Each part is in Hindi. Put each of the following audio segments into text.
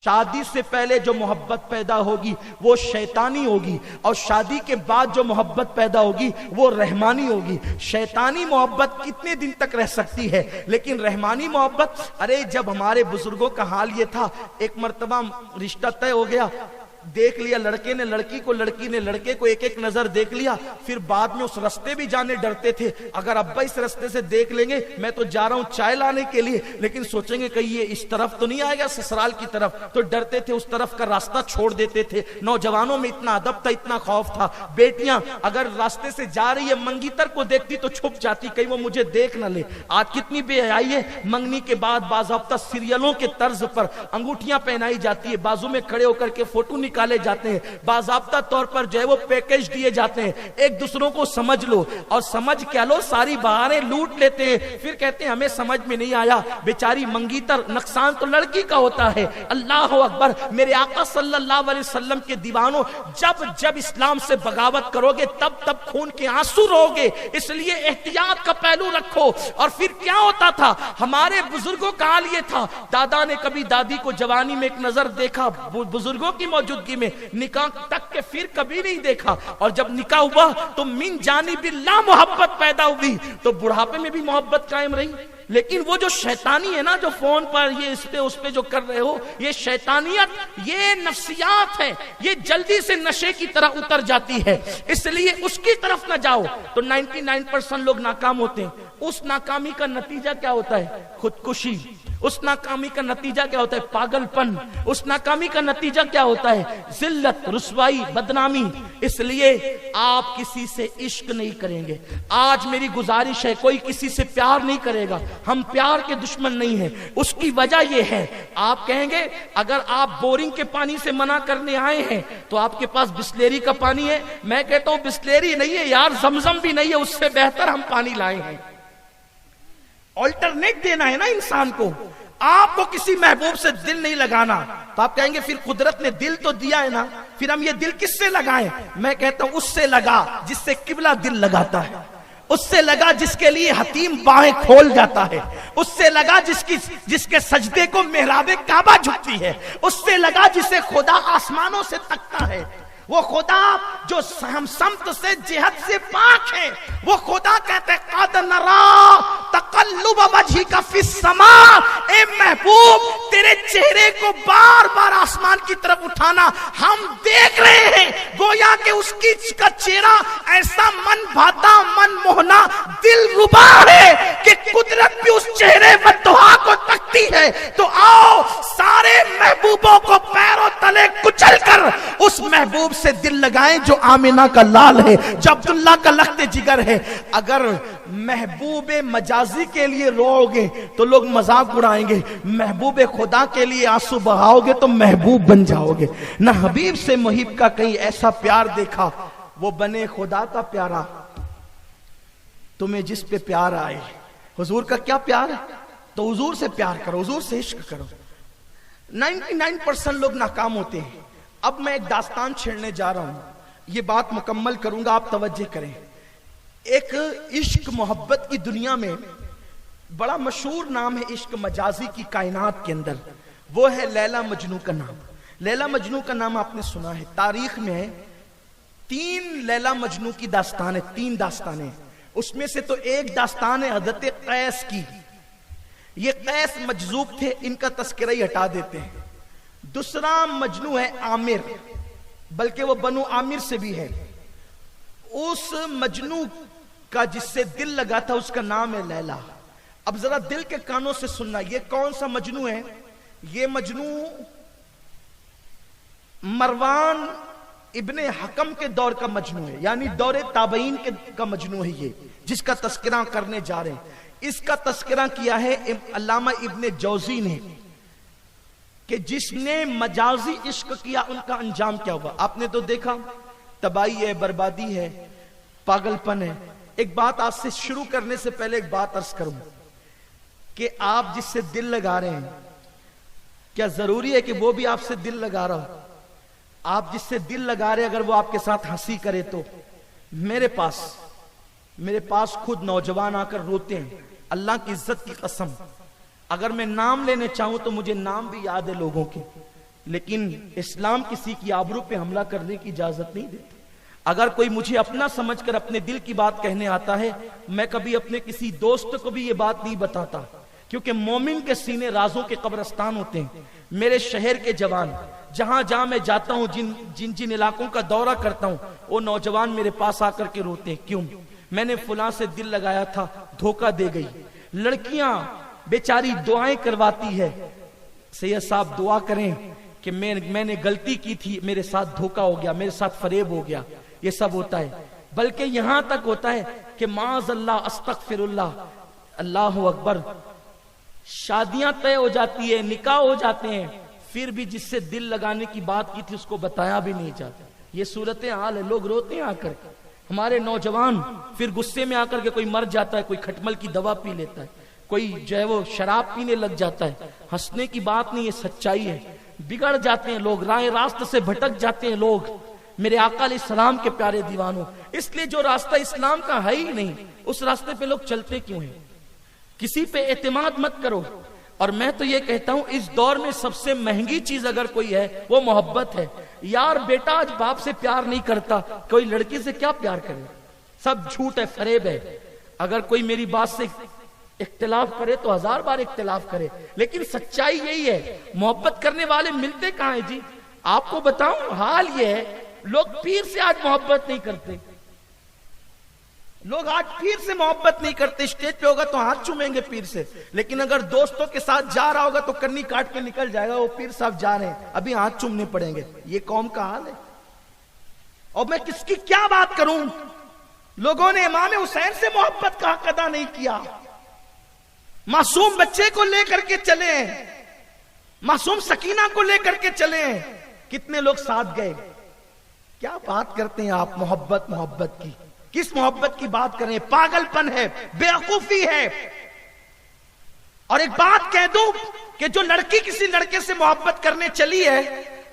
शादी से पहले जो मोहब्बत पैदा होगी वो शैतानी होगी, और शादी के बाद जो मोहब्बत पैदा होगी वो रहमानी होगी। शैतानी मोहब्बत कितने दिन तक रह सकती है, लेकिन रहमानी मोहब्बत, अरे जब हमारे बुजुर्गों का हाल ये था, एक मर्तबा रिश्ता तय हो गया, देख लिया लड़के ने लड़की को, लड़की ने लड़के को, एक एक नजर देख लिया, फिर बाद में उस रास्ते भी जाने डरते थे, अगर अब्बा इस रास्ते से देख लेंगे, मैं तो जा रहा हूं चाय लाने के लिए, लेकिन सोचेंगे कहीं ये इस तरफ तो नहीं आएगा ससुराल की तरफ, तो डरते थे, उस तरफ का रास्ता छोड़ देते थे। नौजवानों में इतना अदब था, इतना खौफ था। बेटियां अगर रास्ते से जा रही है, मंगीतर को देखती तो छुप जाती, कहीं वो मुझे देख ना ले। आज कितनी बेहयाई है, मंगनी के बाद बाज़ाब्ता सीरियलों के तर्ज पर अंगूठियां पहनाई जाती है, बाजू में खड़े होकर के फोटो निकाले जाते हैं, बाज़ाब्ता तौर पर जो है वो पैकेज दिए जाते हैं, एक दूसरों को समझ लो, और समझ क्या लो, सारी बहारें लूट लेते हैं, फिर कहते हैं हमें समझ में नहीं आया। बेचारी मंगीतर, नुकसान तो लड़की का होता है। अल्लाह अकबर, मेरे आका सल्लल्लाहु अलैहि वसल्लम के दीवानों, जब जब इस्लाम से बगावत करोगे तब तब खून के आंसू रोगे, इसलिए एहतियात का पहलू रखो। और फिर क्या होता था, हमारे बुजुर्गों का हाल ये था, दादा ने कभी दादी को जवानी में एक नजर देखा, बुजुर्गों की मौजूदगी में, निकाह तक के फिर कभी नहीं देखा, और जब निकाह हुआ तो मिन जानिबिल्लाह मोहब्बत पैदा हुई, तो बुढ़ापे में भी मोहब्बत कायम रही। लेकिन वो जो शैतानी है ना, जो फोन पर ये इस पे उस पे जो कर रहे हो, ये शैतानियत, ये नफ्सियात है, ये जल्दी से नशे की तरह उतर जाती है, इसलिए उसकी तरफ ना जाओ। तो 99% लोग नाकाम होते हैं। उस नाकामी का नतीजा क्या होता है? खुदकुशी। उस नाकामी का नतीजा क्या होता है? पागलपन। उस नाकामी का नतीजा क्या होता है? जिल्लत, रुसवाई, बदनामी। इसलिए आप किसी से इश्क नहीं करेंगे। आज मेरी गुजारिश है, कोई किसी से प्यार नहीं करेगा। हम प्यार के दुश्मन नहीं हैं। उसकी वजह यह है, आप कहेंगे अगर आप बोरिंग के पानी से मना करने आए हैं तो आपके पास बिस्लेरी का पानी है। मैं कहता हूं बिस्लेरी नहीं है यार, जमजम भी नहीं है, उससे बेहतर हम पानी लाए हैं। ऑल्टरनेट देना है ना इंसान को। आपको किसी महबूब से दिल नहीं लगाना, तो आप कहेंगे फिर कुदरत ने दिल तो दिया है ना, फिर हम ये दिल किससे लगाएं? मैं कहता हूं उससे लगा जिससे किबला दिल लगाता है, उससे लगा जिसके लिए हतीम बाहें खोल जाता है, उससे लगा जिसके सजदे को मेहराबे काबा झुकती है, उससे लगा जिसे खुदा आसमानों से तकता है। वो खुदा जो हम समत से जिहद से पाक है, वो खुदा कहते कद नरा तकल्लुब वजहिका फिस समा, ए महबूब तेरे चेहरे को बार बार आसमान की तरफ उठाना हम देख रहे हैं। गोया कि उसकी का चेहरा ऐसा मन भाता, मन मोहना, दिल रुबा है कि कुदरत भी उस चेहरे बद्दुआ को तकती है। तो आओ सारे महबूबों को पैरों तले कुचल कर उस महबूब से दिल लगाएं जो आमिना का लाल है, जो अब्दुल्ला का लख्ते जिगर है। अगर महबूबे मजाजी के लिए रोओगे तो लोग मजाक उड़ाएंगे, महबूबे खुदा के लिए आंसू बहाओगे तो महबूब बन जाओगे। ना हबीब से मुहिब का कहीं ऐसा प्यार देखा, वो बने खुदा का प्यारा। तुम्हें जिस पे प्यार आए, हुजूर का क्या प्यार है तो हुजूर से प्यार करो, हुजूर से इश्क करो। 99% लोग नाकाम होते हैं। अब मैं एक दास्तान छेड़ने जा रहा हूं, ये बात मुकम्मल करूंगा, आप तवज्जो करें। एक इश्क मोहब्बत की दुनिया में बड़ा मशहूर नाम है इश्क मजाजी की कायनात के अंदर, वो है लैला मजनू का नाम। लैला मजनू का नाम आपने सुना है। तारीख में 3 लैला मजनू की दास्तान है, 3 दास्तानें। उसमें से तो एक दास्तान है हज़रत कैस की। ये कैस मजजूब थे, इनका तस्करा ही हटा देते हैं। दूसरा मजनू है आमिर, बल्कि वो बनु आमिर से भी है। उस मजनू का जिससे दिल लगा था उसका नाम है लैला। अब जरा दिल के कानों से सुनना, ये कौन सा मजनू है? ये मजनू मरवान इब्ने हकम के दौर का मजनू है, यानी दौरे ताबईन का मजनू है ये, जिसका तस्करा करने जा रहे हैं। इसका तस्करा किया है अल्लामा इब्ने जौजी ने, कि जिसने मजाजी इश्क किया उनका अंजाम क्या हुआ। आपने तो देखा, तबाही है, बर्बादी है, पागलपन है। एक बात आज से शुरू करने से पहले एक बात अर्ज करूं कि आप जिससे दिल लगा रहे हैं, क्या जरूरी है कि वो भी आपसे दिल लगा रहा हो? आप जिससे दिल लगा रहे हैं, अगर वो आपके साथ हंसी करे तो मेरे पास खुद नौजवान आकर रोते हैं, अल्लाह की इज्जत की कसम, अगर मैं नाम लेने चाहूं तो मुझे नाम भी याद है लोगों के। लेकिन इस्लाम किसी की आबरू पे हमला करने की इजाजत नहीं देता। अगर कोई मुझे अपना समझकर अपने दिल की बात कहने आता है, मैं कभी अपने किसी दोस्त को भी ये बात नहीं बताता, क्योंकि मोमिन के सीने राजों के कब्रिस्तान होते हैं। मेरे शहर के जवान जहां जहां मैं जाता हूं, जिन जिन इलाकों का दौरा करता हूं, वो नौजवान मेरे पास आकर के रोते हैं, क्यों? मैंने फुला से दिल लगाया था, धोखा दे गई। लड़कियां बेचारी दुआएं करवाती है, सैयद साहब दुआ करें कि मैंने गलती की थी, मेरे साथ धोखा हो गया, मेरे साथ फरेब हो गया। ये सब होता है, बल्कि यहां तक होता है कि माज़अल्लाह अस्तगफिरुल्लाह, अल्लाह अकबर, शादियां तय हो जाती है, निकाह हो जाते हैं, फिर भी जिससे दिल लगाने की बात की थी उसको बताया भी नहीं जाता। ये सूरत हाल है, लोग रोते हैं आकर। हमारे नौजवान फिर गुस्से में आकर के कोई मर जाता है, कोई खटमल की दवा पी लेता है, कोई जो है वो शराब पीने लग जाता है। हंसने की बात नहीं, ये सच्चाई है। बिगड़ जाते हैं लोग, राह रास्ते से भटक जाते हैं लोग, मेरे आका अलैहिस्सलाम के प्यारे दीवानों। इसलिए जो रास्ता इस्लाम का है ही नहीं, उस रास्ते पे लोग चलते क्यों हैं? किसी पे एतमाद मत करो। और मैं तो ये कहता हूं, इस दौर में सबसे महंगी चीज अगर कोई है वो मोहब्बत है। यार बेटा आज बाप से प्यार नहीं करता, कोई लड़की से क्या प्यार करे? सब झूठ है, फरेब है। अगर कोई मेरी बात से इख्तिलाफ करे तो 1000 बार इख्तिलाफ करे, लेकिन सच्चाई यही है। मोहब्बत करने वाले मिलते कहां हैं जी? आपको बताऊं, हाल ये है, लोग पीर से आज मोहब्बत नहीं करते। लोग आज पीर से मोहब्बत नहीं करते। स्टेज पे होगा तो हाथ चूमेंगे पीर से, लेकिन अगर दोस्तों के साथ जा रहा होगा तो कन्नी काट के निकल जाएगा, वो पीर साहब जा रहे हैं, अभी हाथ चूमने पड़ेंगे। ये कौम का हाल है। और मैं किसकी क्या बात करूं? लोगों ने इमाम हुसैन से मोहब्बत का हक अदा नहीं किया। मासूम बच्चे को लेकर के चले, मासूम सकीना को लेकर के चले, कितने लोग साथ गए। क्या बात करते हैं आप मोहब्बत मोहब्बत की? किस मोहब्बत की बात करें? पागलपन है, बेवकूफी है। और एक बात कह दूं कि जो लड़की किसी लड़के से मोहब्बत करने चली है,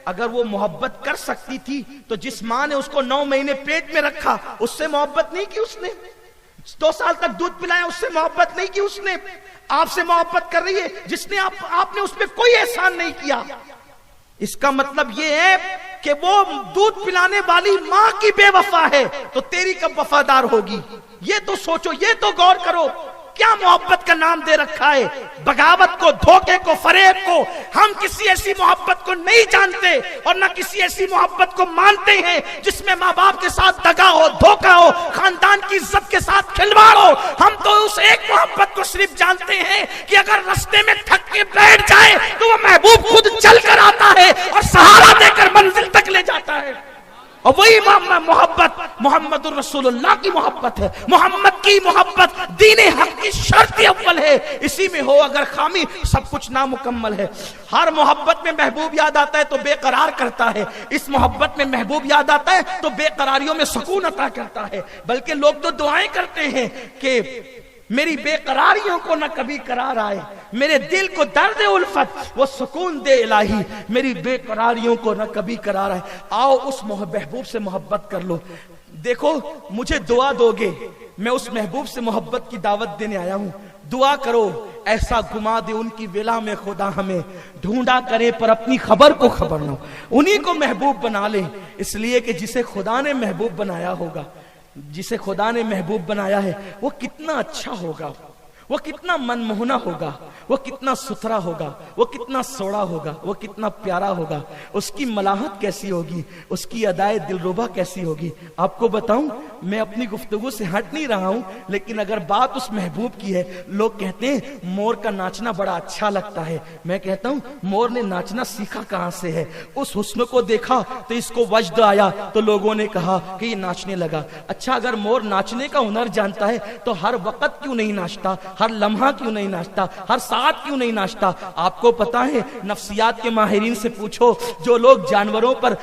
अगर वो मोहब्बत कर सकती थी तो जिस मां ने उसको 9 महीने पेट में रखा, उससे मोहब्बत नहीं की उसने? 2 साल तक दूध पिलाया, उससे मोहब्बत नहीं की उसने? आपसे मोहब्बत कर रही है जिसने आपने उस पर कोई एहसान नहीं किया। इसका मतलब यह है कि वो दूध पिलाने वाली मां की बेवफा है, तो तेरी कब वफादार होगी? ये तो सोचो, ये तो गौर करो। क्या मोहब्बत का नाम दे रखा है? बगावत को, धोखे को, फरेब को। हम किसी ऐसी मोहब्बत को नहीं जानते और ना किसी ऐसी मोहब्बत को मानते हैं जिसमें माँ बाप के साथ दगा हो, धोखा हो, खानदान की इज्जत के साथ खिलवाड़ हो। हम तो उस एक मोहब्बत को सिर्फ जानते हैं कि अगर रास्ते में थक के बैठ जाए तो वो महबूब खुद चल कर आता है और सहारा देकर मंजिल तक ले जाता है। और वही मोहब्बत मोहम्मदुर रसूलुल्लाह की मोहब्बत है। मोहम्मद की मोहब्बत दीन हक की शर्त अव्वल है। इसी में हो अगर खामी, सब कुछ नामुकम्मल है। हर मोहब्बत में महबूब याद आता है तो बेकरार करता है। इस मोहब्बत में महबूब याद आता है तो बेकरारियों में सुकून अता करता है। बल्कि लोग तो दुआएं करते हैं कि मेरी बेकरारियों को न कभी करार आए, मेरे दिल को दर्द उल्फत वो सुकून दे इलाही, मेरी बेकरारियों को न कभी करार आए। आओ उस महबूब से मोहब्बत कर लो। देखो मुझे दुआ दोगे, मैं उस महबूब से मोहब्बत की दावत देने आया हूं। दुआ करो ऐसा घुमा दे उनकी विला में खुदा हमें, ढूंढा करे पर अपनी खबर को खबर न हो। उन्हीं को महबूब बना ले, इसलिए कि जिसे खुदा ने महबूब बनाया होगा, जिसे खुदा ने महबूब बनाया है, वो कितना अच्छा होगा, वो कितना मनमोहना होगा, वो कितना सुथरा होगा, वो कितना सोड़ा होगा, वो कितना प्यारा होगा, उसकी मलाहत कैसी होगी, उसकी अदाए दिलरुबा कैसी होगी। आपको बताऊं, मैं अपनी गुफ्तगू से हट नहीं रहा हूं, लेकिन अगर बात उस महबूब की है, लोग कहते हैं मोर का नाचना बड़ा अच्छा लगता है। मैं कहता हूं मोर ने नाचना सीखा कहां से है? उस हुस्न को देखा तो इसको वजद आया तो लोगों ने कहा कि ये नाचने लगा। अच्छा अगर मोर नाचने का हुनर जानता है तो हर वक्त क्यों नहीं नाचता, हर लम्हा क्यों नहीं नाचता, हर साथ क्यों नहीं नाचता? आपको पता है, नफ्सियात के माहिरीन से पूछो, जो लोग जानवरों पर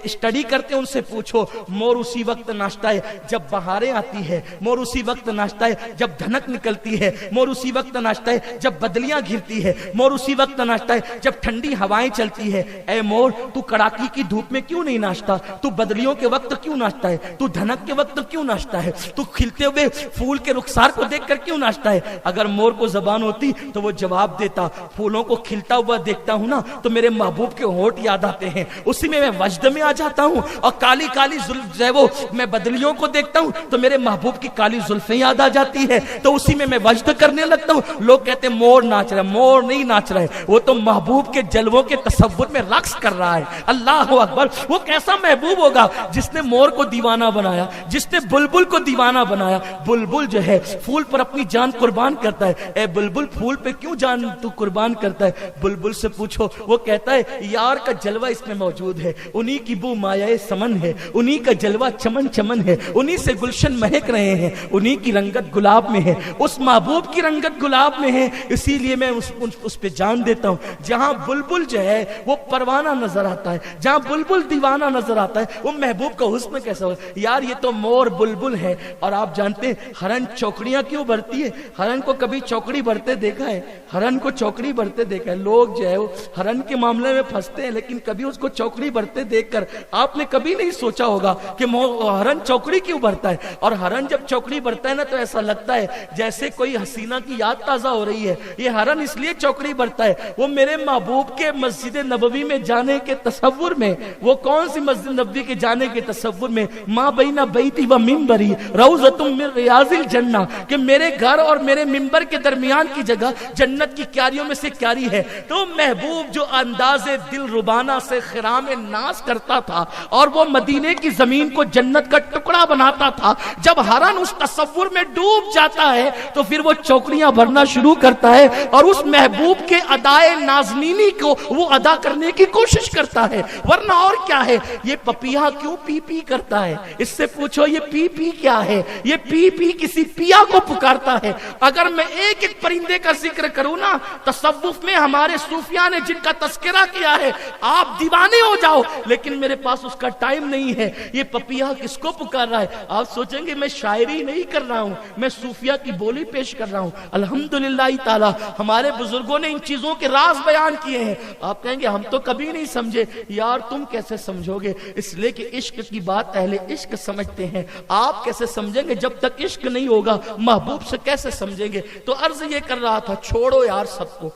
स्टडी करते हैं उनसे पूछो, मोर उसी वक्त नाचता है जब बहारें आती है, मोर उसी वक्त नाचता है जब धनक निकलती है, मोर उसी वक्त नाचता है जब बदलियां घिरती है, मोर उसी वक्त नाचता है जब ठंडी हवाएं चलती है। ऐ मोर, तू कड़ाकी की धूप में क्यों नहीं नाचता? तू बदलियों के वक्त क्यों नाचता है? तू धनक के वक्त क्यों नाचता है? तू खिलते हुए फूल के रुखसार को देखकर क्यों नाचता है? अगर मोर को जबान होती तो वो जवाब देता। फूलों को खिलता हुआ देखता हूं ना तो मेरे महबूब के होंठ याद आते हैं, उसी में मैं वजद में आ जाता हूं। और काली काली जो है वो मैं बदलियों को देखता हूं तो मेरे महबूब की काली जुल्फें याद आ जाती है, तो उसी में मैं वजद करने लगता हूं। लोग कहते हैं मोर नाच रहा है, मोर नहीं नाच रहा है, वो तो महबूब के जलवों के तसव्वुर में रक्स कर रहा है। अल्लाह अकबर। वो कैसा महबूब होगा जिसने मोर को दीवाना बनाया, जिसने बुलबुल को दीवाना बनाया। बुलबुल जो है फूल पर अपनी जान कुर्बान करता है। ए बुलबुल, फूल पे क्यों जान तू कुर्बान करता है? बुलबुल से पूछो, वो कहता है यार का जलवा इसमें मौजूद है, उन्हीं की बू मायाए समन है, उन्हीं का जलवा चमन चमन है, उन्हीं से गुलशन महक रहे हैं, उन्हीं की रंगत गुलाब में है, उस महबूब की रंगत गुलाब में है, इसीलिए मैं उस पे जान देता हूं। जहां बुलबुल जो है वो परवाना नजर आता है, जहां बुलबुल दीवाना नजर आता है, वो महबूब का हुस्न कैसा हो। यार ये तो मोर बुलबुल है। और आप जानते हैं हरन चौकड़ियां क्यों भरती है? हरन को कभी चौकड़ी भरते देखा है? हरन को चौकड़ी भरते देखा है? लोग जो है वो हरन के मामले में फंसते हैं, लेकिन कभी उसको चौकड़ी भरते देखकर आपने कभी नहीं सोचा होगा कि हरन चौकड़ी क्यों भरता है। और हरन जब चौकड़ी भरता है ना तो ऐसा लगता है जैसे कोई हसीना की याद ताजा हो रही है। ये हरन इसलिए चौकड़ी भरता है, वो मेरे महबूब के मस्जिद नबवी में जाने के तसव्वुर में, वो कौन सी मस्जिद नबवी के जाने के तसव्वुर में, माँ बैना बैती व मिंबरी रौज़तुम मिन रियाज़िल जन्ना, कि मेरे घर और मेरे मिंबर के दरमियान की जगह जन्नत की क्यारियों में से क्यारी है। तो महबूब जो अंदाजे दिल रुबाना से खिराम नाज करता था और वो मदीने की जमीन को जन्नत का टुकड़ा बनाता था, जब हरन उस तसव्वुर में डूब जाता है तो फिर वो चौकड़ियां भरना शुरू करता है और उस महबूब के अदाए नाज़नीनी को वो अदा करने की कोशिश करता है। वरना और क्या है? ये पपिया क्यों पी पी करता है? इससे पूछो ये पी पी क्या है? ये पी पी किसी पिया को पुकारता है। अगर मैं एक एक परिंदे का जिक्र करूं ना, तसव्वुफ में हमारे सूफिया ने जिनका तस्करा किया है, आप दीवाने हो जाओ, लेकिन मेरे पास उसका टाइम नहीं है। ये पपिया किसको पुकार रहा है? आप सोचेंगे मैं शायरी नहीं कर रहा हूं, मैं सूफिया की बोली पेश कर रहा हूं। अल्हम्दुलिल्लाह ताला हमारे बुजुर्गों ने इन चीजों के राज बयान किए हैं। आप कहेंगे हम तो कभी नहीं समझे। यार तुम कैसे समझोगे? इसलिए कि इश्क की बात अहले इश्क समझते हैं। आप कैसे समझेंगे? जब तक इश्क नहीं होगा महबूब से कैसे समझेंगे? तो अर्ज ये कर रहा था, छोड़ो यार सबको,